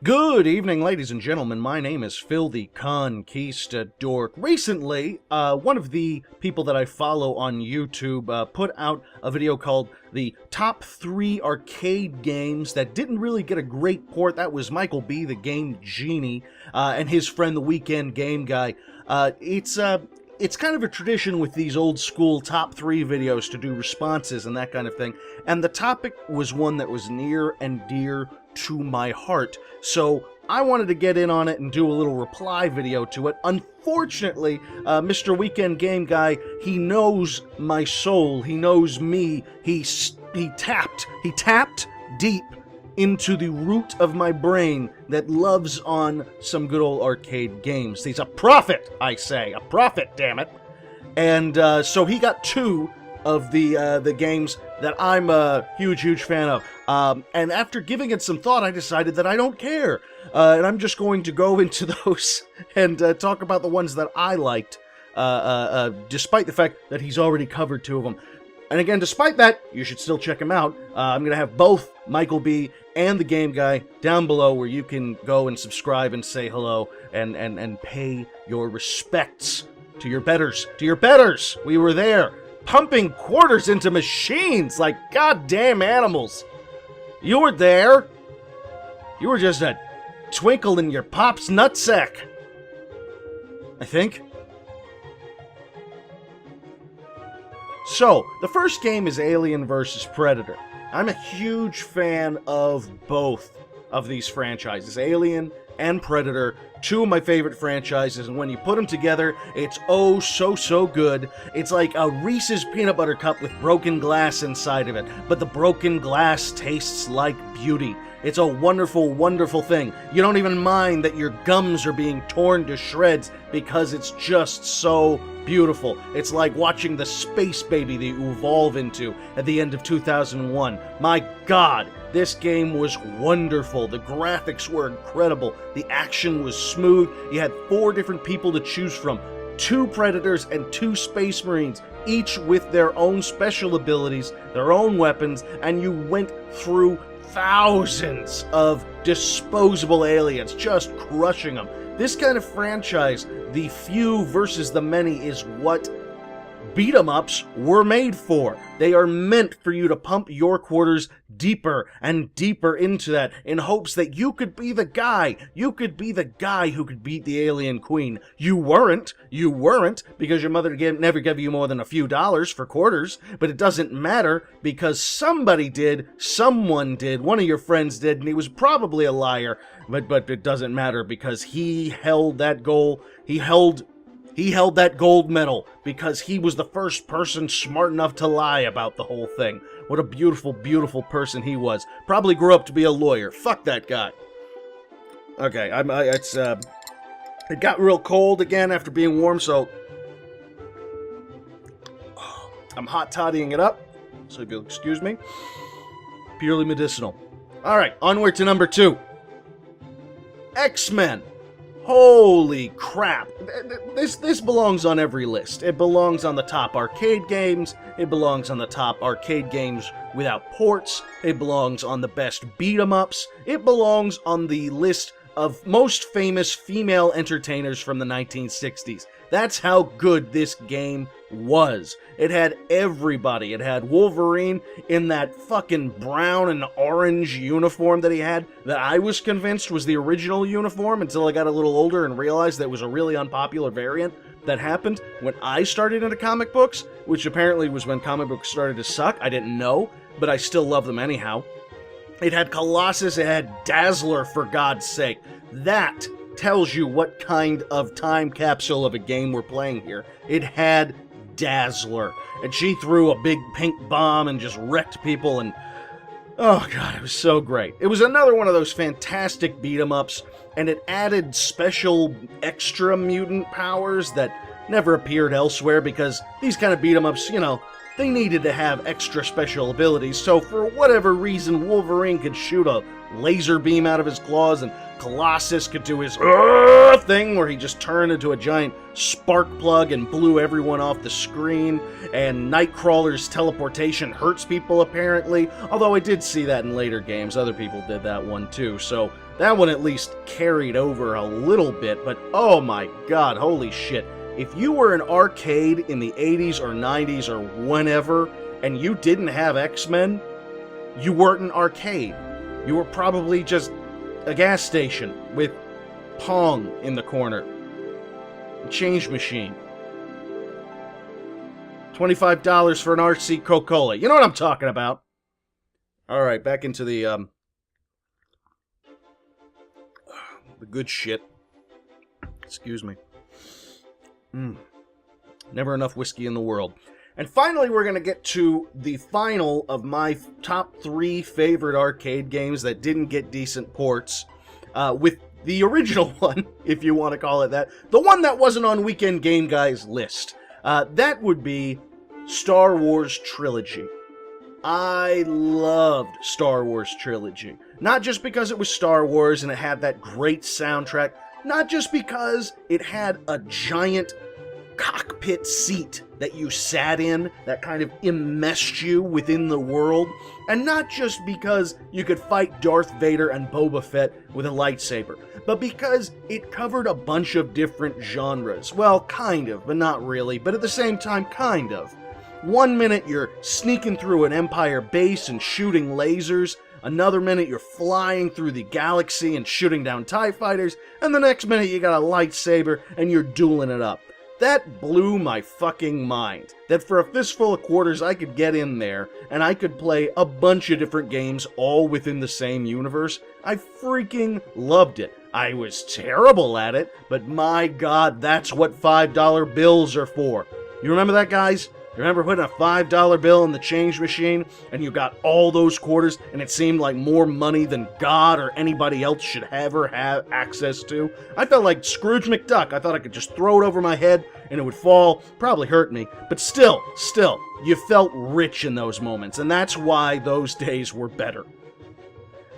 Good evening, ladies and gentlemen. My name is Phil the Conquistadork. Recently, one of the people that I follow on YouTube put out a video called the Top 3 Arcade Games that didn't really get a great port. That was MichaelBTheGameGenie and his friend the Weekend Game Guy. It's kind of a tradition with these old school top 3 videos to do responses and that kind of thing. And the topic was one that was near and dear to my heart. So I wanted to get in on it and do a little reply video to it. Unfortunately, Mr. Weekend Game Guy, he knows my soul. He knows me. He tapped deep into the root of my brain that loves on some good old arcade games. He's a prophet, I say. A prophet, damn it. And so he got 2 of the games that I'm a huge fan of. And after giving it some thought, I decided that I don't care. And I'm just going to go into those and talk about the ones that I liked, despite the fact that he's already covered 2 of them. And again, despite that, you should still check him out. I'm going to have both Michael B. and the Game Guy down below where you can go and subscribe and say hello and pay your respects to your betters. To your betters! We were there, pumping quarters into machines like goddamn animals. You were there. You were just a twinkle in your pop's nutsack, I think. So, the first game is Alien vs. Predator. I'm a huge fan of both of these franchises, Alien and Predator, 2 of my favorite franchises, and when you put them together, it's oh so good. It's like a Reese's peanut butter cup with broken glass inside of it, but the broken glass tastes like beauty. It's a wonderful thing. You don't even mind that your gums are being torn to shreds because it's just so beautiful. It's like watching the space baby that you evolve into at the end of 2001. My God, this game was wonderful. The graphics were incredible. The action was smooth. You had 4 different people to choose from. 2 Predators and 2 Space Marines, each with their own special abilities, their own weapons, and you went through thousands of disposable aliens, just crushing them. This kind of franchise, the few versus the many, is what beat-em-ups were made for. They are meant for you to pump your quarters deeper and deeper into that in hopes that you could be the guy. You could be the guy who could beat the alien queen. You weren't, because your mother never gave you more than a few dollars for quarters, but it doesn't matter because somebody did, someone did, one of your friends did, and he was probably a liar, but it doesn't matter because he held that goal. He held that gold medal because he was the first person smart enough to lie about the whole thing. What a beautiful person he was. Probably grew up to be a lawyer. Fuck that guy. Okay, it got real cold again after being warm, so I'm hot toddying it up. So if you'll excuse me, purely medicinal. All right, onward to number 2. XMen. Holy crap. This belongs on every list. It belongs on the top arcade games. It belongs on the top arcade games without ports. It belongs on the best beat-em-ups. It belongs on the list of most famous female entertainers from the 1960s. That's how good this game was. It had everybody. It had Wolverine in that fucking brown and orange uniform that he had, that I was convinced was the original uniform until I got a little older and realized that it was a really unpopular variant that happened when I started into comic books, which apparently was when comic books started to suck. I didn't know, but I still love them anyhow. It had Colossus, it had Dazzler, for God's sake. That tells you what kind of time capsule of a game we're playing here. It had Dazzler, and she threw a big pink bomb and just wrecked people, and oh God, it was so great. It was another one of those fantastic beat-em-ups, and it added special extra mutant powers that never appeared elsewhere because these kind of beat-em-ups, you know, they needed to have extra special abilities, so for whatever reason, Wolverine could shoot a laser beam out of his claws, and Colossus could do his thing where he just turned into a giant spark plug and blew everyone off the screen, and Nightcrawler's teleportation hurts people apparently, although I did see that in later games. Other people did that one too, so that one at least carried over a little bit, but oh my god, holy shit. If you were an arcade in the 80s or 90s or whenever, and you didn't have X-Men, you weren't an arcade. You were probably just a gas station with Pong in the corner. A change machine. $25 for an RC Coca-Cola. You know what I'm talking about. Alright, back into the good shit. Excuse me. Never enough whiskey in the world. And finally, we're going to get to the final of my top 3 favorite arcade games that didn't get decent ports, with the original one, if you want to call it that, the one that wasn't on Weekend Game Guy's list. That would be Star Wars Trilogy. I loved Star Wars Trilogy. Not just because it was Star Wars and it had that great soundtrack, not just because it had a giant cockpit seat that you sat in that kind of enmeshed you within the world, and not just because you could fight Darth Vader and Boba Fett with a lightsaber, but because it covered a bunch of different genres. Well, kind of, but not really, but at the same time, kind of. One minute you're sneaking through an Empire base and shooting lasers, another minute you're flying through the galaxy and shooting down TIE fighters, and the next minute you got a lightsaber and you're dueling it up. That blew my fucking mind. That for a fistful of quarters I could get in there and I could play a bunch of different games all within the same universe. I freaking loved it. I was terrible at it, but my god, that's what $5 bills are for. You remember that, guys? You remember putting a $5 bill in the change machine and you got all those quarters and it seemed like more money than God or anybody else should ever have access to? I felt like Scrooge McDuck. I thought I could just throw it over my head and it would fall, probably hurt me, but still, you felt rich in those moments, and that's why those days were better.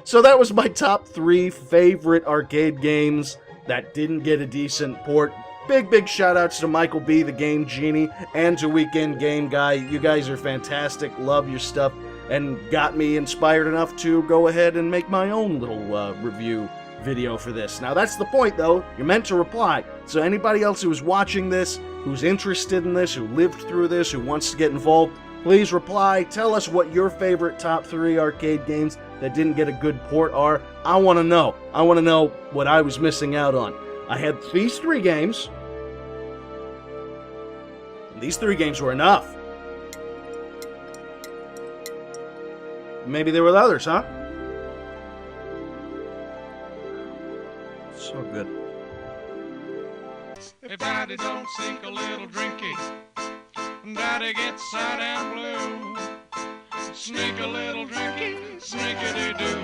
So that was my top 3 favorite arcade games that didn't get a decent port. Big shout outs to Michael B, the Game Genie, and to Weekend Game Guy. You guys are fantastic, love your stuff, and got me inspired enough to go ahead and make my own little review video for this. Now that's the point though, you're meant to reply. So anybody else who is watching this, who's interested in this, who lived through this, who wants to get involved, please reply, tell us what your favorite top 3 arcade games that didn't get a good port are. I want to know. I want to know what I was missing out on. I had these 3 games. And these 3 games were enough. Maybe there were others, huh? So good. If Daddy don't sink a little drinky, Daddy gets sad and blue. Sneak a little drinky, sneakity-doo.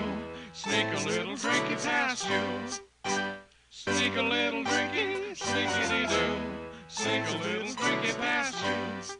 Sneak a little drinky past you. Sneak a little drinky, sneakity-doo. Sneak a little drinky past you.